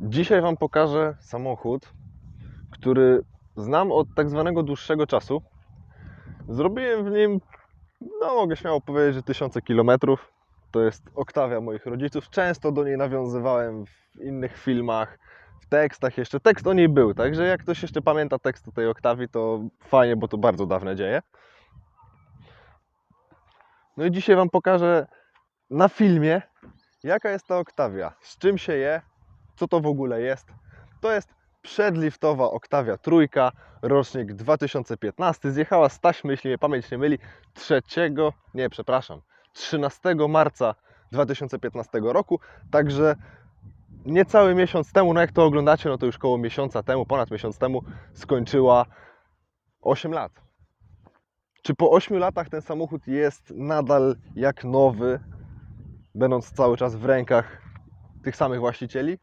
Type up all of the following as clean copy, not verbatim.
Dzisiaj Wam pokażę samochód, który znam od tak zwanego dłuższego czasu. Zrobiłem w nim, mogę śmiało powiedzieć, że tysiące kilometrów. To jest Octavia moich rodziców. Często do niej nawiązywałem w innych filmach, w tekstach jeszcze. Tekst o niej był, także jak ktoś jeszcze pamięta tekst o tej Octavii, to fajnie, bo to bardzo dawne dzieje. No i dzisiaj Wam pokażę na filmie, jaka jest ta Octavia, z czym się je, co to w ogóle jest. To jest przedliftowa Octavia trójka, rocznik 2015. Zjechała z taśmy, jeśli mnie pamięć nie myli, 13 marca 2015 roku. Także niecały miesiąc temu, no jak to oglądacie, no to już koło miesiąca temu, ponad miesiąc temu skończyła 8 lat. Czy po 8 latach ten samochód jest nadal jak nowy, będąc cały czas w rękach tych samych właścicieli?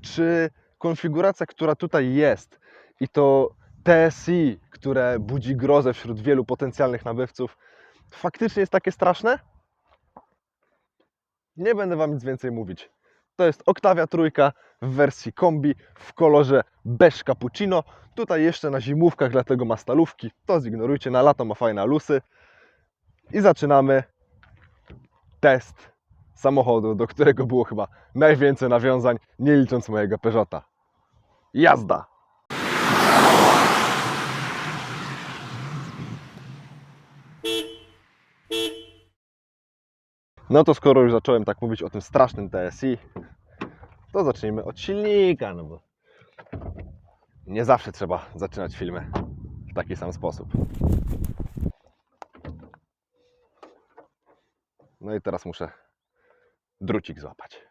Czy konfiguracja, która tutaj jest, i to TSI, które budzi grozę wśród wielu potencjalnych nabywców, faktycznie jest takie straszne? Nie będę Wam nic więcej mówić. To jest Octavia trójka w wersji kombi w kolorze beige cappuccino. Tutaj jeszcze na zimówkach, dlatego ma stalówki. To zignorujcie, na lato ma fajne alusy. I zaczynamy test samochodu, do którego było chyba najwięcej nawiązań, nie licząc mojego Peugeota. Jazda! No to skoro już zacząłem tak mówić o tym strasznym TSI, to zacznijmy od silnika, no bo nie zawsze trzeba zaczynać filmy w taki sam sposób. No i teraz muszę drucik złapać.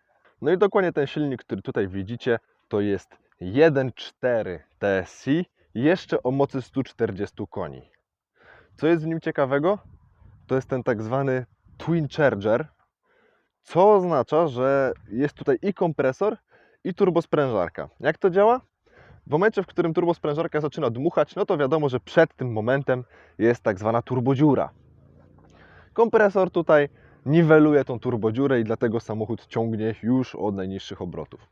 No i dokładnie ten silnik, który tutaj widzicie, to jest 1.4 TSI, jeszcze o mocy 140 koni. Co jest w nim ciekawego? To jest ten tak zwany Twin Charger, co oznacza, że jest tutaj i kompresor, i turbosprężarka. Jak to działa? W momencie, w którym turbosprężarka zaczyna dmuchać, no to wiadomo, że przed tym momentem jest tak zwana turbodziura. Kompresor tutaj niweluje tą turbodziurę i dlatego samochód ciągnie już od najniższych obrotów.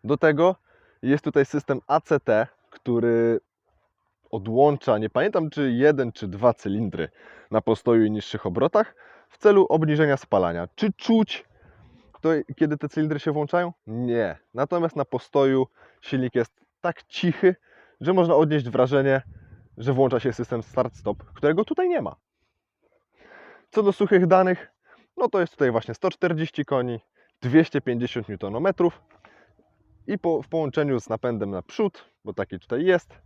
Do tego jest tutaj system ACT, który odłącza, nie pamiętam czy jeden czy dwa cylindry na postoju i niższych obrotach w celu obniżenia spalania. Czy czuć to, kiedy te cylindry się włączają? Nie. Natomiast na postoju silnik jest tak cichy, że można odnieść wrażenie, że włącza się system start-stop, którego tutaj nie ma. Co do suchych danych, no to jest tutaj właśnie 140 koni, 250 Nm i w połączeniu z napędem na przód, bo taki tutaj jest,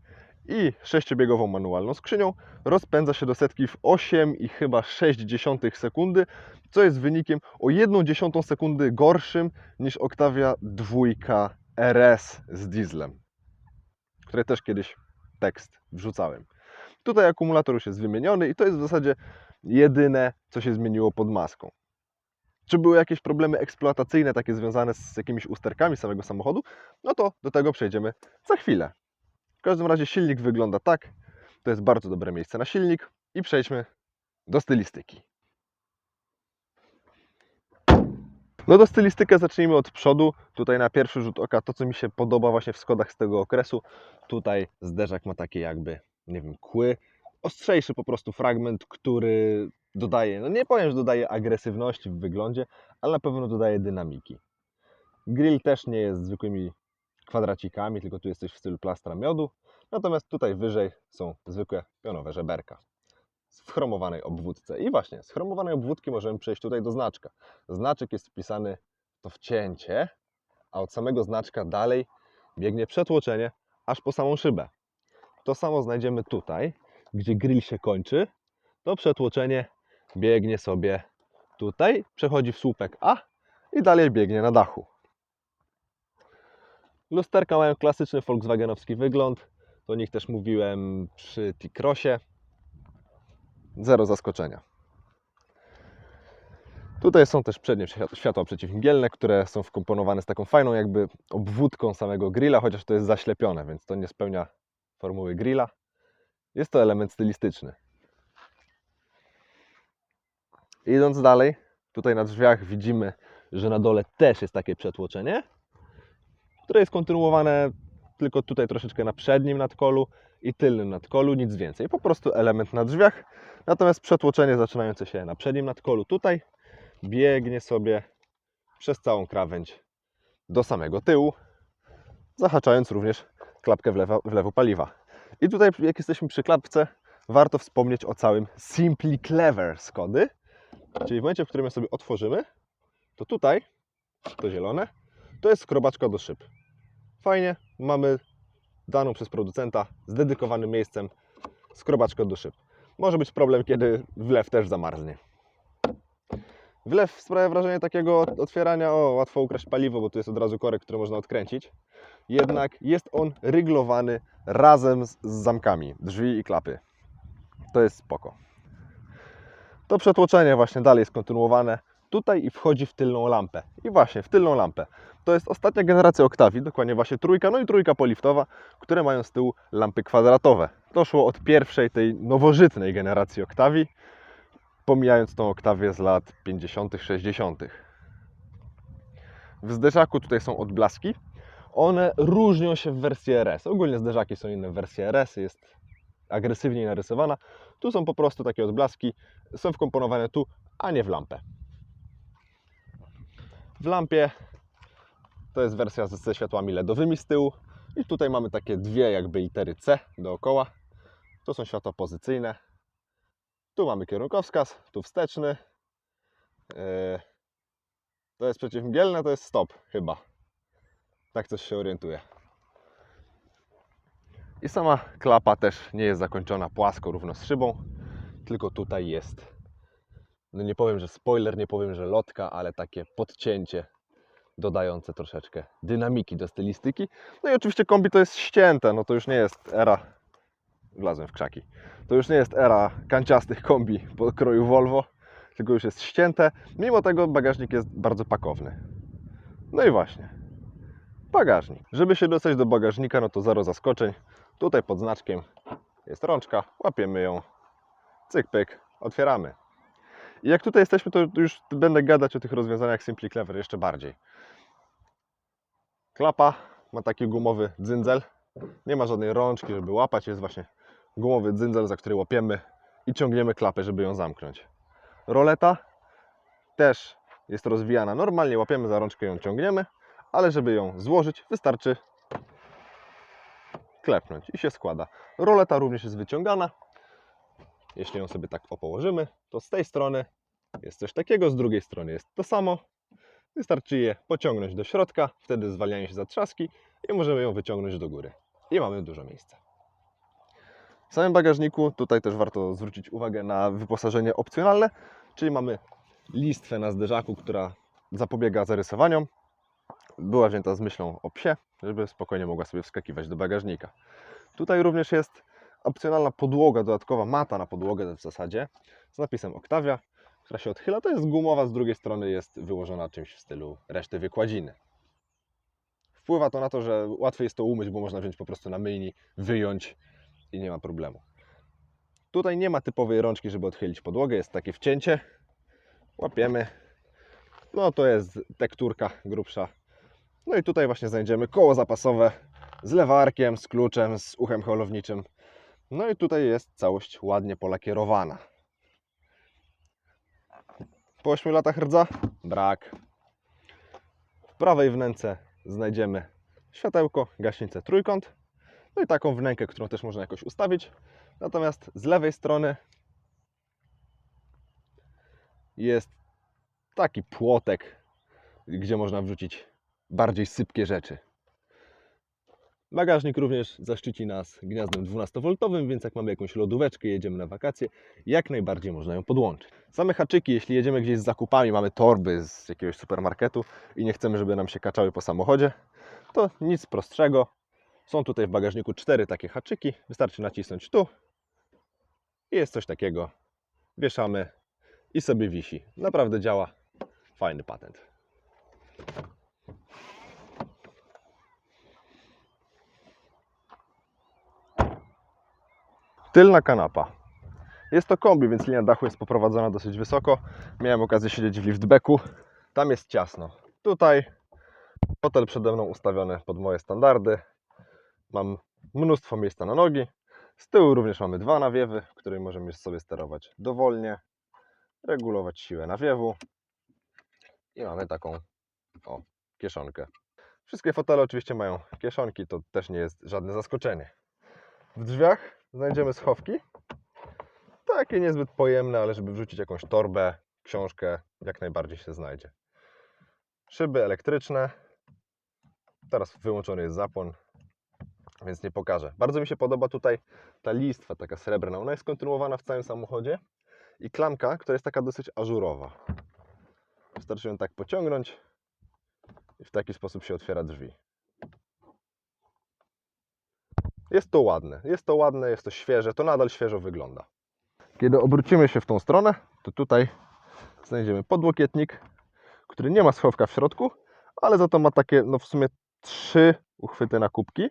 i 6-biegową manualną skrzynią rozpędza się do setki w 8,6 sekundy, co jest wynikiem o 1/10 sekundy gorszym niż Octavia 2 RS z dieslem, której też kiedyś tekst wrzucałem. Tutaj akumulator już jest wymieniony i to jest w zasadzie jedyne, co się zmieniło pod maską. Czy były jakieś problemy eksploatacyjne, takie związane z jakimiś usterkami samego samochodu? No to do tego przejdziemy za chwilę. W każdym razie silnik wygląda tak. To jest bardzo dobre miejsce na silnik. I przejdźmy do stylistyki. No do stylistyki zacznijmy od przodu. Tutaj na pierwszy rzut oka to, co mi się podoba właśnie w Skodach z tego okresu. Tutaj zderzak ma takie jakby, nie wiem, kły. Ostrzejszy po prostu fragment, który dodaje, no nie powiem, że dodaje agresywności w wyglądzie, ale na pewno dodaje dynamiki. Grill też nie jest zwykłymi kwadracikami, tylko tu jest coś w stylu plastra miodu. Natomiast tutaj wyżej są zwykłe pionowe żeberka w chromowanej obwódce. I właśnie z chromowanej obwódki możemy przejść tutaj do znaczka. Znaczek jest wpisany to w cięcie, a od samego znaczka dalej biegnie przetłoczenie aż po samą szybę. To samo znajdziemy tutaj, gdzie grill się kończy. To przetłoczenie biegnie sobie tutaj, przechodzi w słupek A i dalej biegnie na dachu. Lusterka mają klasyczny volkswagenowski wygląd. O nich też mówiłem przy T-Crossie. Zero zaskoczenia. Tutaj są też przednie światła przeciwmgielne, które są wkomponowane z taką fajną jakby obwódką samego grilla, chociaż to jest zaślepione, więc to nie spełnia formuły grilla. Jest to element stylistyczny. Idąc dalej, tutaj na drzwiach widzimy, że na dole też jest takie przetłoczenie. które jest kontynuowane tylko tutaj troszeczkę na przednim nadkolu i tylnym nadkolu, nic więcej. Po prostu element na drzwiach, natomiast przetłoczenie zaczynające się na przednim nadkolu tutaj biegnie sobie przez całą krawędź do samego tyłu, zahaczając również klapkę wlewu paliwa. I tutaj, jak jesteśmy przy klapce, warto wspomnieć o całym Simply Clever Skody, czyli w momencie, w którym ją sobie otworzymy, to tutaj, to zielone, to jest skrobaczka do szyb. Fajnie, mamy daną przez producenta z dedykowanym miejscem skrobaczkę do szyb. Może być problem, kiedy wlew też zamarznie. Wlew sprawia wrażenie takiego otwierania, łatwo ukraść paliwo, bo tu jest od razu korek, który można odkręcić. Jednak jest on ryglowany razem z zamkami drzwi i klapy. To jest spoko. To przetłoczenie właśnie dalej jest kontynuowane tutaj i wchodzi w tylną lampę. I właśnie w tylną lampę. To jest ostatnia generacja Octavii, dokładnie właśnie trójka, no i trójka poliftowa, które mają z tyłu lampy kwadratowe. To szło od pierwszej tej nowożytnej generacji Octavii, pomijając tą Octavię z lat 50., 60. W zderzaku tutaj są odblaski. One różnią się w wersji RS. Ogólnie zderzaki są inne w wersji RS, jest agresywniej narysowana. Tu są po prostu takie odblaski, są wkomponowane tu, a nie w lampę. W lampie to jest wersja ze światłami LEDowymi z tyłu i tutaj mamy takie dwie jakby litery C dookoła. To są światła pozycyjne. Tu mamy kierunkowskaz, tu wsteczny. To jest przeciwmgielne, to jest stop chyba. Tak coś się orientuje. I sama klapa też nie jest zakończona płasko równo z szybą, tylko tutaj jest, no nie powiem, że spoiler, nie powiem, że lotka, ale takie podcięcie dodające troszeczkę dynamiki do stylistyki. No i oczywiście kombi to jest ścięte, no to już nie jest era, wlazłem w krzaki, to już nie jest era kanciastych kombi po kroju Volvo, tylko już jest ścięte. Mimo tego bagażnik jest bardzo pakowny. No i właśnie, bagażnik. Żeby się dostać do bagażnika, no to zero zaskoczeń. Tutaj pod znaczkiem jest rączka, łapiemy ją, cyk pyk, otwieramy. I jak tutaj jesteśmy, to już będę gadać o tych rozwiązaniach Simply Clever jeszcze bardziej. Klapa ma taki gumowy dzyndzel, nie ma żadnej rączki, żeby łapać, jest właśnie gumowy dzyndzel, za który łapiemy i ciągniemy klapę, żeby ją zamknąć. Roleta też jest rozwijana, normalnie łapiemy za rączkę, ją ciągniemy, ale żeby ją złożyć, wystarczy klepnąć i się składa. Roleta również jest wyciągana. Jeśli ją sobie tak położymy, to z tej strony jest coś takiego, z drugiej strony jest to samo. Wystarczy je pociągnąć do środka, wtedy zwalniają się zatrzaski i możemy ją wyciągnąć do góry. I mamy dużo miejsca. W samym bagażniku tutaj też warto zwrócić uwagę na wyposażenie opcjonalne, czyli mamy listwę na zderzaku, która zapobiega zarysowaniom. Była wzięta z myślą o psie, żeby spokojnie mogła sobie wskakiwać do bagażnika. Tutaj również jest opcjonalna podłoga, dodatkowa mata na podłogę w zasadzie z napisem Octavia, która się odchyla. To jest gumowa, z drugiej strony jest wyłożona czymś w stylu reszty wykładziny. Wpływa to na to, że łatwiej jest to umyć, bo można wziąć po prostu na myjni, wyjąć i nie ma problemu. Tutaj nie ma typowej rączki, żeby odchylić podłogę, jest takie wcięcie. Łapiemy. No to jest tekturka grubsza. No i tutaj właśnie znajdziemy koło zapasowe z lewarkiem, z kluczem, z uchem holowniczym. No i tutaj jest całość ładnie polakierowana. Po 8 latach rdza? Brak. W prawej wnęce znajdziemy światełko, gaśnicę, trójkąt. No i taką wnękę, którą też można jakoś ustawić. Natomiast z lewej strony jest taki płotek, gdzie można wrzucić bardziej sypkie rzeczy. Bagażnik również zaszczyci nas gniazdem 12V, więc jak mamy jakąś lodóweczkę, jedziemy na wakacje, jak najbardziej można ją podłączyć. Same haczyki, jeśli jedziemy gdzieś z zakupami, mamy torby z jakiegoś supermarketu i nie chcemy, żeby nam się kaczały po samochodzie, to nic prostszego. Są tutaj w bagażniku 4 takie haczyki, wystarczy nacisnąć tu i jest coś takiego. Wieszamy i sobie wisi. Naprawdę działa. Fajny patent. Tylna kanapa. Jest to kombi, więc linia dachu jest poprowadzona dosyć wysoko. Miałem okazję siedzieć w liftbacku. Tam jest ciasno. Tutaj Fotel przede mną ustawiony pod moje standardy. Mam mnóstwo miejsca na nogi. Z tyłu również mamy 2 nawiewy, którymi możemy sobie sterować dowolnie, regulować siłę nawiewu. I mamy taką kieszonkę. Wszystkie fotele oczywiście mają kieszonki, to też nie jest żadne zaskoczenie. W drzwiach znajdziemy schowki. Takie niezbyt pojemne, ale żeby wrzucić jakąś torbę, książkę, jak najbardziej się znajdzie. Szyby elektryczne. Teraz wyłączony jest zapłon, więc nie pokażę. Bardzo mi się podoba tutaj ta listwa, taka srebrna. Ona jest kontynuowana w całym samochodzie. I klamka, która jest taka dosyć ażurowa. Wystarczy ją tak pociągnąć i w taki sposób się otwiera drzwi. Jest to ładne, jest to świeże, to nadal świeżo wygląda. Kiedy obrócimy się w tą stronę, to tutaj znajdziemy podłokietnik, który nie ma schowka w środku, ale za to ma takie, no w sumie 3 uchwyty na kubki.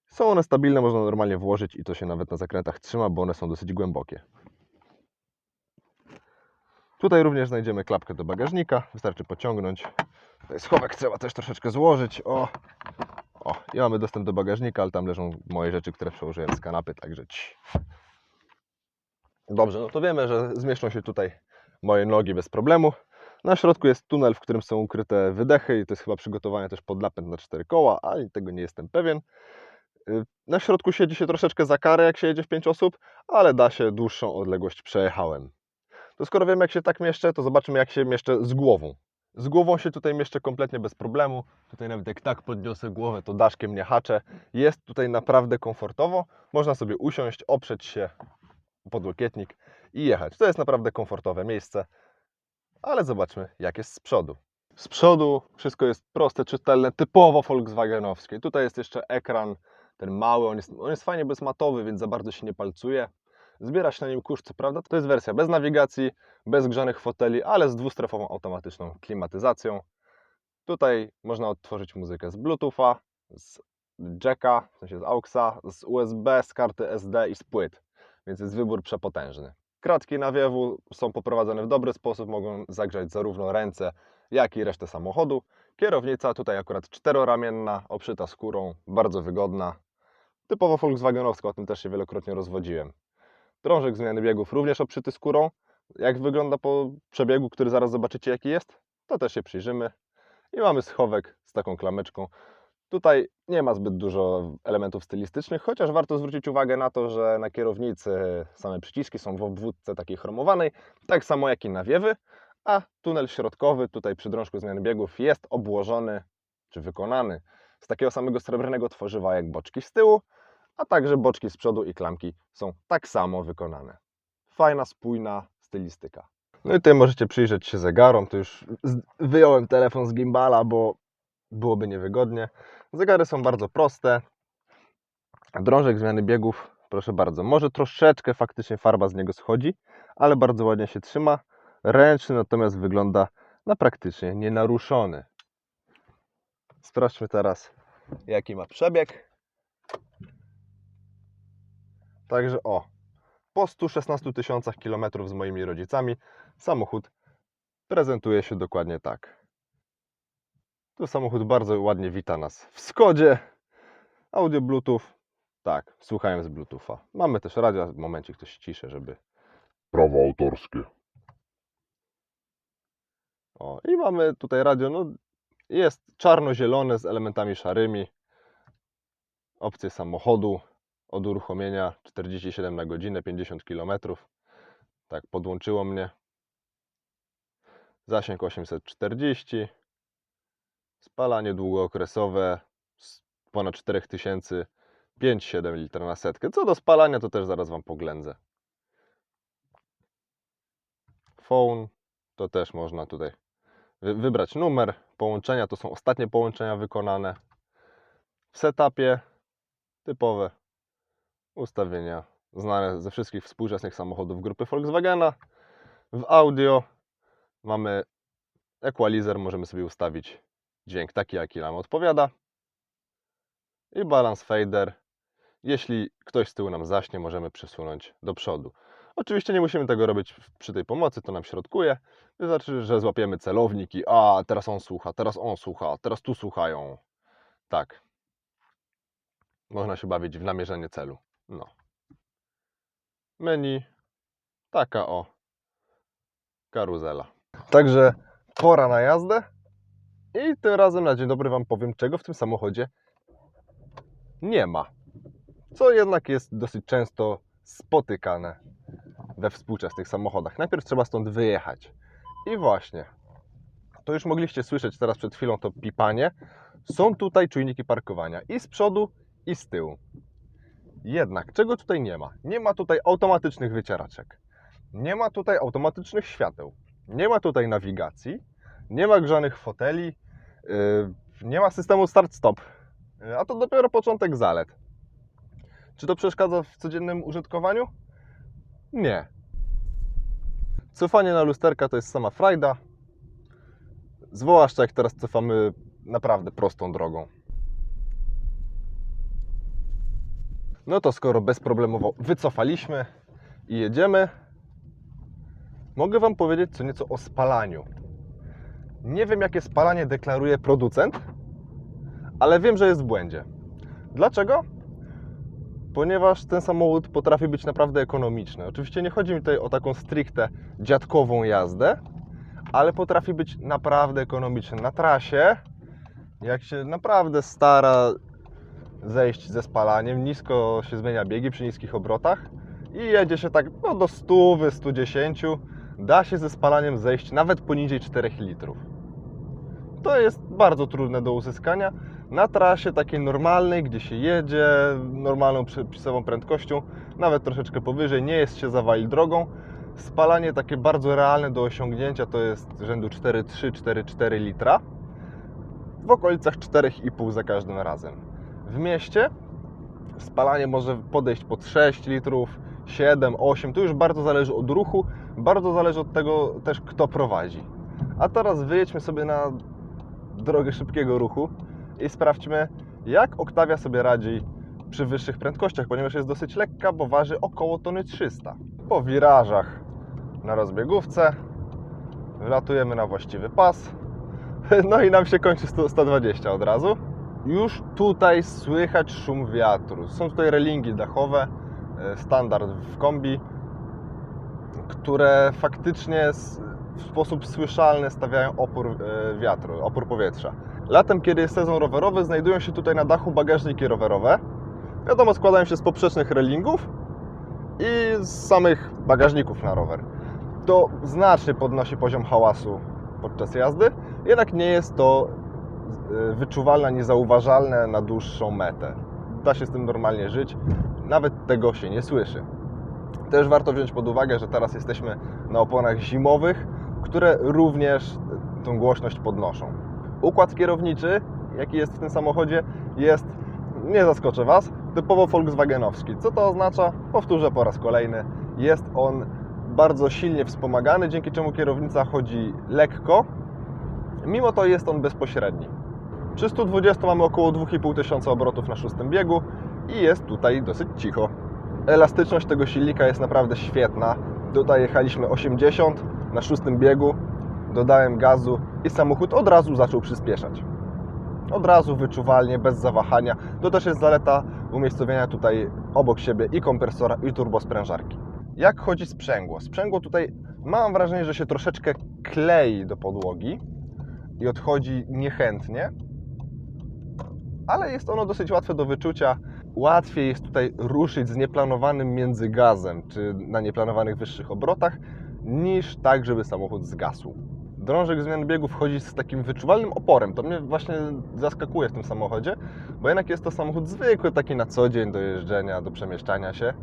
Są one stabilne, można normalnie włożyć i to się nawet na zakrętach trzyma, bo one są dosyć głębokie. Tutaj również znajdziemy klapkę do bagażnika, wystarczy pociągnąć. Tutaj schowek trzeba też troszeczkę złożyć. I mamy dostęp do bagażnika, ale tam leżą moje rzeczy, które przełożyłem z kanapy, także Dobrze, no to wiemy, że zmieszczą się tutaj moje nogi bez problemu. Na środku jest tunel, w którym są ukryte wydechy i to jest chyba przygotowanie też pod napęd na 4 koła, ale tego nie jestem pewien. Na środku siedzi się troszeczkę za karę, jak się jedzie w 5 osób, ale da się, dłuższą odległość przejechałem. To skoro wiemy, jak się tak mieszczę, to zobaczymy, jak się mieszczę z głową. Z głową się tutaj mieszczę kompletnie bez problemu. Tutaj nawet jak tak podniosę głowę, to daszkiem nie haczę. Jest tutaj naprawdę komfortowo. Można sobie usiąść, oprzeć się o podłokietnik i jechać. To jest naprawdę komfortowe miejsce. Ale zobaczmy, jak jest z przodu. Z przodu wszystko jest proste, czytelne, typowo volkswagenowskie. Tutaj jest jeszcze ekran, ten mały, on jest fajnie bezmatowy, więc za bardzo się nie palcuje. Zbiera się na nim kurz, co prawda. To jest wersja bez nawigacji, bez grzanych foteli, ale z dwustrefową automatyczną klimatyzacją. Tutaj można odtworzyć muzykę z Bluetootha, z jacka, w sensie z AUXa, z USB, z karty SD i z płyt. Więc jest wybór przepotężny. Kratki nawiewu są poprowadzone w dobry sposób, mogą zagrzać zarówno ręce, jak i resztę samochodu. Kierownica tutaj akurat 4-ramienna, obszyta skórą, bardzo wygodna. Typowo volkswagenowska, o tym też się wielokrotnie rozwodziłem. Drążek zmiany biegów również obszyty skórą. Jak wygląda po przebiegu, który zaraz zobaczycie jaki jest, to też się przyjrzymy. I mamy schowek z taką klameczką. Tutaj nie ma zbyt dużo elementów stylistycznych, chociaż warto zwrócić uwagę na to, że na kierownicy same przyciski są w obwódce takiej chromowanej, tak samo jak i nawiewy, a tunel środkowy tutaj przy drążku zmiany biegów jest obłożony, czy wykonany z takiego samego srebrnego tworzywa jak boczki z tyłu, a także boczki z przodu i klamki są tak samo wykonane. Fajna, spójna stylistyka. No i tutaj możecie przyjrzeć się zegarom. To już wyjąłem telefon z gimbala, bo byłoby niewygodnie. Zegary są bardzo proste. Drążek zmiany biegów, proszę bardzo. Może troszeczkę faktycznie farba z niego schodzi, ale bardzo ładnie się trzyma. Ręczny natomiast wygląda na praktycznie nienaruszony. Sprawdźmy teraz, jaki ma przebieg. Także po 116 tysiącach kilometrów z moimi rodzicami samochód prezentuje się dokładnie tak. Tu samochód bardzo ładnie wita nas w Skodzie. Audio Bluetooth. Tak, słuchałem z Bluetootha. Mamy też radio, w momencie ktoś ciszę, żeby... Prawa autorskie. I mamy tutaj radio, no jest czarno-zielone z elementami szarymi. Opcje samochodu od uruchomienia 47 na godzinę, 50 km. Tak, podłączyło mnie. Zasięg 840. Spalanie długookresowe ponad 4000, 5,7 litra na setkę. Co do spalania, to też zaraz Wam poględzę. Phone, to też można tutaj wybrać numer. Połączenia to są ostatnie połączenia wykonane. W setupie typowe ustawienia znane ze wszystkich współczesnych samochodów grupy Volkswagena. W audio mamy equalizer, możemy sobie ustawić dźwięk taki, jaki nam odpowiada. I balance fader. Jeśli ktoś z tyłu nam zaśnie, możemy przesunąć do przodu. Oczywiście nie musimy tego robić przy tej pomocy, to nam środkuje. Wystarczy, że złapiemy celownik i teraz on słucha, teraz on słucha, teraz tu słuchają. Tak. Można się bawić w namierzenie celu. No. Menu. Taka karuzela. Także pora na jazdę. I tym razem na dzień dobry Wam powiem, czego w tym samochodzie nie ma. Co jednak jest dosyć często spotykane we współczesnych samochodach. Najpierw trzeba stąd wyjechać. I właśnie, to już mogliście słyszeć teraz przed chwilą to pipanie. Są tutaj czujniki parkowania i z przodu, i z tyłu. Jednak, czego tutaj nie ma? Nie ma tutaj automatycznych wycieraczek. Nie ma tutaj automatycznych świateł. Nie ma tutaj nawigacji. Nie ma grzanych foteli. Nie ma systemu start-stop. A to dopiero początek zalet. Czy to przeszkadza w codziennym użytkowaniu? Nie. Cofanie na lusterka to jest sama frajda. Zwłaszcza jak teraz cofamy naprawdę prostą drogą. No to skoro bezproblemowo wycofaliśmy i jedziemy, mogę Wam powiedzieć co nieco o spalaniu. Nie wiem, jakie spalanie deklaruje producent, ale wiem, że jest w błędzie. Dlaczego? Ponieważ ten samochód potrafi być naprawdę ekonomiczny. Oczywiście nie chodzi mi tutaj o taką stricte dziadkową jazdę, ale potrafi być naprawdę ekonomiczny. Na trasie, jak się naprawdę stara zejść ze spalaniem, nisko się zmienia biegi przy niskich obrotach i jedzie się tak do 100, 110, da się ze spalaniem zejść nawet poniżej 4 litrów. To jest bardzo trudne do uzyskania. Na trasie takiej normalnej, gdzie się jedzie normalną przepisową prędkością, nawet troszeczkę powyżej, nie jest się zawali drogą. Spalanie takie bardzo realne do osiągnięcia to jest rzędu 4,3-4,4 litra. W okolicach 4,5 za każdym razem. W mieście spalanie może podejść pod 6 litrów, 7, 8. To już bardzo zależy od ruchu, bardzo zależy od tego też, kto prowadzi. A teraz wyjedźmy sobie na drogę szybkiego ruchu i sprawdźmy, jak Octavia sobie radzi przy wyższych prędkościach, ponieważ jest dosyć lekka, bo waży około 300 tony. Po wirażach na rozbiegówce wlatujemy na właściwy pas, no i nam się kończy 120 od razu. Już tutaj słychać szum wiatru. Są tutaj relingi dachowe, standard w kombi, które faktycznie w sposób słyszalny stawiają opór wiatru, opór powietrza. Latem, kiedy jest sezon rowerowy, znajdują się tutaj na dachu bagażniki rowerowe. Wiadomo, składają się z poprzecznych relingów i z samych bagażników na rower. To znacznie podnosi poziom hałasu podczas jazdy, jednak nie jest to wyczuwalne, niezauważalne na dłuższą metę. Da się z tym normalnie żyć, nawet tego się nie słyszy. Też warto wziąć pod uwagę, że teraz jesteśmy na oponach zimowych, które również tą głośność podnoszą. Układ kierowniczy, jaki jest w tym samochodzie, jest, nie zaskoczę Was, typowo volkswagenowski. Co to oznacza? Powtórzę po raz kolejny. Jest on bardzo silnie wspomagany, dzięki czemu kierownica chodzi lekko. Mimo to jest on bezpośredni. Przy 120 mamy około 2500 obrotów na 6 biegu i jest tutaj dosyć cicho. Elastyczność tego silnika jest naprawdę świetna. Tutaj jechaliśmy 80 na 6 biegu, dodałem gazu i samochód od razu zaczął przyspieszać. Od razu wyczuwalnie, bez zawahania. To też jest zaleta umiejscowienia tutaj obok siebie i kompresora, i turbosprężarki. Jak chodzi sprzęgło? Sprzęgło tutaj mam wrażenie, że się troszeczkę klei do podłogi i odchodzi niechętnie, ale jest ono dosyć łatwe do wyczucia. Łatwiej jest tutaj ruszyć z nieplanowanym międzygazem, czy na nieplanowanych wyższych obrotach, niż tak, żeby samochód zgasł. Drążek zmian biegów wchodzi z takim wyczuwalnym oporem. To mnie właśnie zaskakuje w tym samochodzie, bo jednak jest to samochód zwykły, taki na co dzień do jeżdżenia, do przemieszczania się,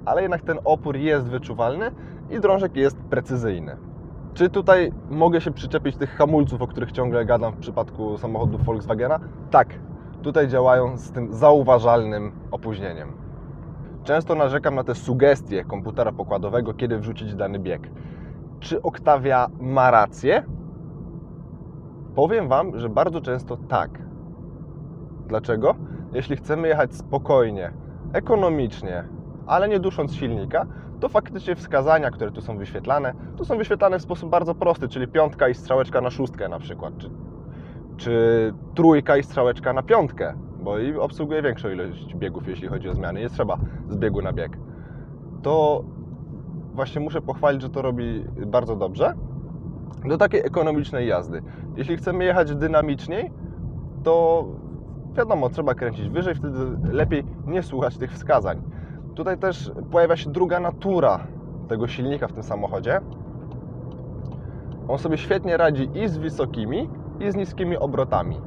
ale jednak ten opór jest wyczuwalny i drążek jest precyzyjny. Czy tutaj mogę się przyczepić tych hamulców, o których ciągle gadam w przypadku samochodów Volkswagena? Tak, tutaj działają z tym zauważalnym opóźnieniem. Często narzekam na te sugestie komputera pokładowego, kiedy wrzucić dany bieg. Czy Octavia ma rację? Powiem Wam, że bardzo często tak. Dlaczego? Jeśli chcemy jechać spokojnie, ekonomicznie, ale nie dusząc silnika, to faktycznie wskazania, które tu są wyświetlane, to są wyświetlane w sposób bardzo prosty, czyli 5 i strzałeczka na 6 na przykład, czy 3 i strzałeczka na 5, bo i obsługuje większą ilość biegów, jeśli chodzi o zmiany, nie trzeba z biegu na bieg. To właśnie muszę pochwalić, że to robi bardzo dobrze do takiej ekonomicznej jazdy. Jeśli chcemy jechać dynamiczniej, to wiadomo, trzeba kręcić wyżej, wtedy lepiej nie słuchać tych wskazań. Tutaj też pojawia się druga natura tego silnika w tym samochodzie. On sobie świetnie radzi i z wysokimi, i z niskimi obrotami.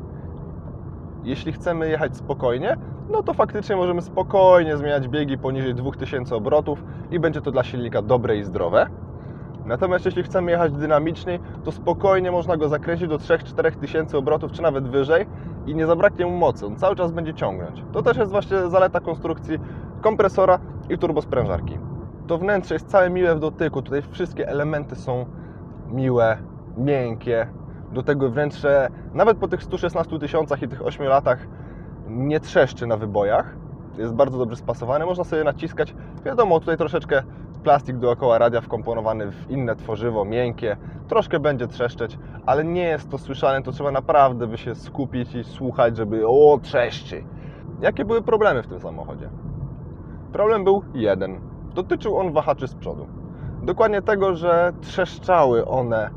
Jeśli chcemy jechać spokojnie, no to faktycznie możemy spokojnie zmieniać biegi poniżej 2000 obrotów i będzie to dla silnika dobre i zdrowe. Natomiast jeśli chcemy jechać dynamiczniej, to spokojnie można go zakręcić do 3-4 tysięcy obrotów, czy nawet wyżej i nie zabraknie mu mocy, on cały czas będzie ciągnąć. To też jest właśnie zaleta konstrukcji kompresora i turbosprężarki. To wnętrze jest całe miłe w dotyku, tutaj wszystkie elementy są miłe, miękkie. Do tego wnętrze, nawet po tych 116 tysiącach i tych 8 latach, nie trzeszczy na wybojach. Jest bardzo dobrze spasowane, można sobie naciskać. Wiadomo, tutaj troszeczkę plastik dookoła radia wkomponowany w inne tworzywo, miękkie. Troszkę będzie trzeszczeć, ale nie jest to słyszalne, to trzeba naprawdę by się skupić i słuchać, żeby trzeszczy. Jakie były problemy w tym samochodzie? Problem był jeden. Dotyczył on wahaczy z przodu. Dokładnie tego, że trzeszczały one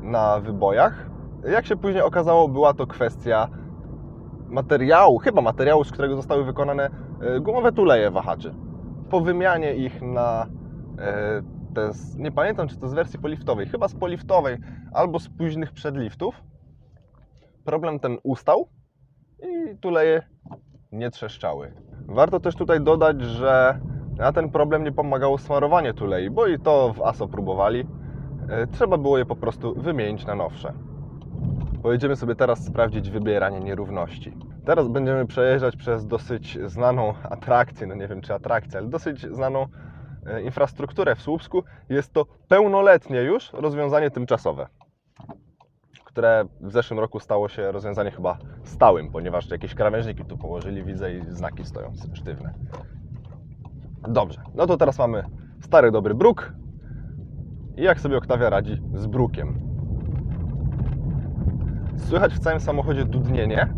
na wybojach. Jak się później okazało, była to kwestia materiału, chyba materiału, z którego zostały wykonane gumowe tuleje wahaczy. Po wymianie ich na nie pamiętam, czy to z wersji poliftowej, chyba z poliftowej albo z późnych przedliftów, problem ten ustał i tuleje nie trzeszczały. Warto też tutaj dodać, że na ten problem nie pomagało smarowanie tulei, bo i to w ASO próbowali. Trzeba było je po prostu wymienić na nowsze. Pojedziemy sobie teraz sprawdzić wybieranie nierówności. Teraz będziemy przejeżdżać przez dosyć znaną atrakcję, no nie wiem czy atrakcję, ale dosyć znaną infrastrukturę w Słupsku. Jest to pełnoletnie już rozwiązanie tymczasowe, które w zeszłym roku stało się rozwiązaniem chyba stałym, ponieważ jakieś krawężniki tu położyli, widzę, i znaki stoją sztywne. Dobrze, no to teraz mamy stary dobry bruk i jak sobie Octavia radzi z brukiem. Słychać w całym samochodzie dudnienie,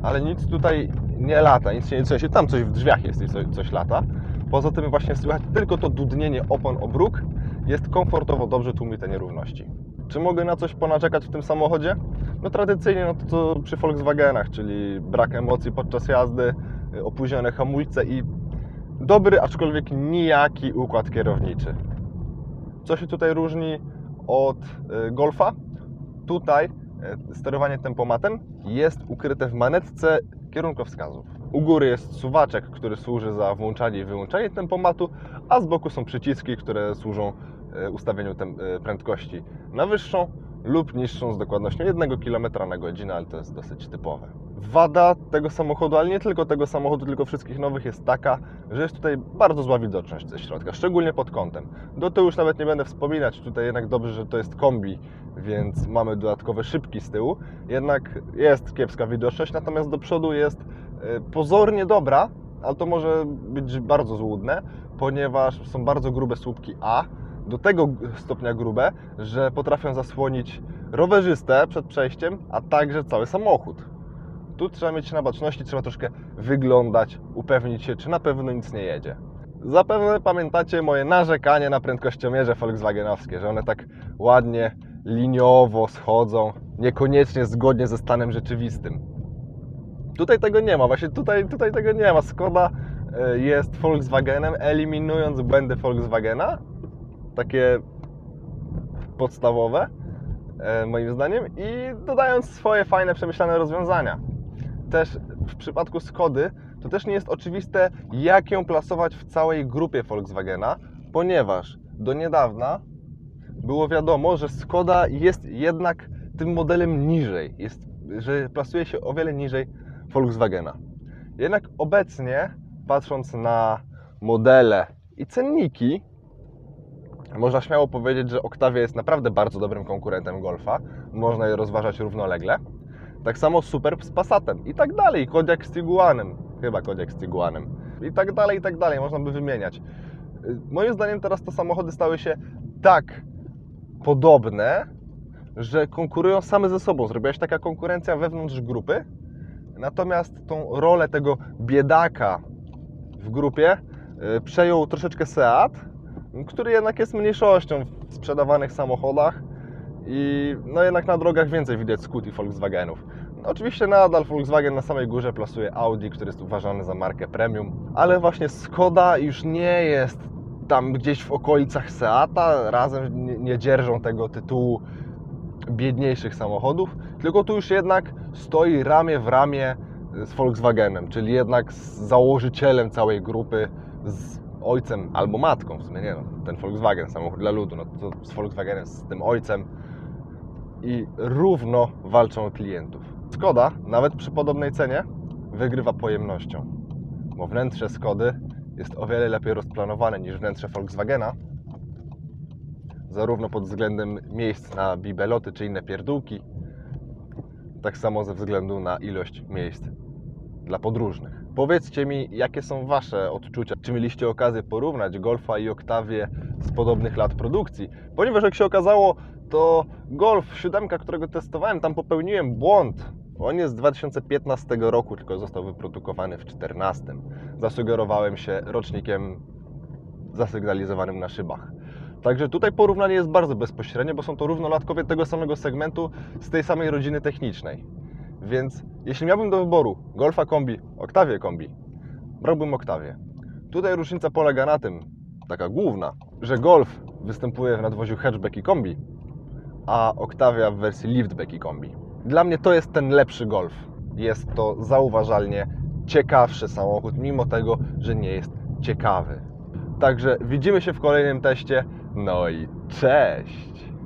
ale nic tutaj nie lata, nic się nie trzęsie. Tam coś w drzwiach jest i coś lata. Poza tym właśnie słychać tylko to dudnienie opon o bruk. Jest komfortowo, dobrze tłumi te nierówności. Czy mogę na coś ponaczekać w tym samochodzie? No tradycyjnie no to co przy Volkswagenach, czyli brak emocji podczas jazdy, opóźnione hamulce i dobry, aczkolwiek nijaki układ kierowniczy. Co się tutaj różni od Golfa? Tutaj sterowanie tempomatem jest ukryte w manetce kierunkowskazów. U góry jest suwaczek, który służy za włączanie i wyłączanie tempomatu, a z boku są przyciski, które służą ustawieniu prędkości na wyższą lub niższą z dokładnością 1 km na godzinę, ale to jest dosyć typowe. Wada tego samochodu, ale nie tylko tego samochodu, tylko wszystkich nowych, jest taka, że jest tutaj bardzo zła widoczność ze środka, szczególnie pod kątem. Do tyłu już nawet nie będę wspominać, tutaj jednak dobrze, że to jest kombi, więc mamy dodatkowe szybki z tyłu, jednak jest kiepska widoczność, natomiast do przodu jest pozornie dobra, ale to może być bardzo złudne, ponieważ są bardzo grube słupki A, do tego stopnia grube, że potrafią zasłonić rowerzystę przed przejściem, a także cały samochód. Tu trzeba mieć na baczności, trzeba troszkę wyglądać, upewnić się, czy na pewno nic nie jedzie. Zapewne pamiętacie moje narzekanie na prędkościomierze volkswagenowskie, że one tak ładnie, liniowo schodzą, niekoniecznie zgodnie ze stanem rzeczywistym. Tutaj tego nie ma, właśnie tutaj tego nie ma. Skoda jest Volkswagenem, eliminując błędy Volkswagena, takie podstawowe moim zdaniem, i dodając swoje fajne, przemyślane rozwiązania. Też w przypadku Skody to też nie jest oczywiste, jak ją plasować w całej grupie Volkswagena, ponieważ do niedawna było wiadomo, że Skoda jest jednak tym modelem niżej, że plasuje się o wiele niżej Volkswagena. Jednak obecnie, patrząc na modele i cenniki, można śmiało powiedzieć, że Octavia jest naprawdę bardzo dobrym konkurentem Golfa. Można je rozważać równolegle. Tak samo Superb z Passatem i tak dalej. Kodiaq z Tiguanem. Chyba Kodiaq z Tiguanem. I tak dalej, i tak dalej. Można by wymieniać. Moim zdaniem teraz te samochody stały się tak podobne, że konkurują same ze sobą. Zrobiła się taka konkurencja wewnątrz grupy. Natomiast tą rolę tego biedaka w grupie przejął troszeczkę Seat, który jednak jest mniejszością w sprzedawanych samochodach i no jednak na drogach więcej widać Scoot i Volkswagenów. No oczywiście nadal Volkswagen na samej górze plasuje Audi, który jest uważany za markę premium, ale właśnie Skoda już nie jest tam gdzieś w okolicach Seata, razem nie dzierżą tego tytułu biedniejszych samochodów, tylko tu już jednak stoi ramię w ramię z Volkswagenem, czyli jednak z założycielem całej grupy, z ojcem albo matką, w sumie nie no, ten Volkswagen, samochód dla ludu, no to z Volkswagenem, z tym ojcem i równo walczą o klientów. Skoda, nawet przy podobnej cenie, wygrywa pojemnością, bo wnętrze Skody jest o wiele lepiej rozplanowane niż wnętrze Volkswagena, zarówno pod względem miejsc na bibeloty czy inne pierdółki, tak samo ze względu na ilość miejsc dla podróżnych. Powiedzcie mi, jakie są Wasze odczucia? Czy mieliście okazję porównać Golfa i Octavię z podobnych lat produkcji? Ponieważ jak się okazało, to Golf 7, którego testowałem, tam popełniłem błąd. On jest z 2015 roku, tylko został wyprodukowany w 2014. Zasugerowałem się rocznikiem zasygnalizowanym na szybach. Także tutaj porównanie jest bardzo bezpośrednie, bo są to równolatkowie tego samego segmentu z tej samej rodziny technicznej. Więc jeśli miałbym do wyboru Golfa kombi, Octavię kombi, brałbym Octavię. Tutaj różnica polega na tym, taka główna, że Golf występuje w nadwoziu hatchback i kombi, a Octavia w wersji liftback i kombi. Dla mnie to jest ten lepszy Golf. Jest to zauważalnie ciekawszy samochód, mimo tego, że nie jest ciekawy. Także widzimy się w kolejnym teście. No i cześć!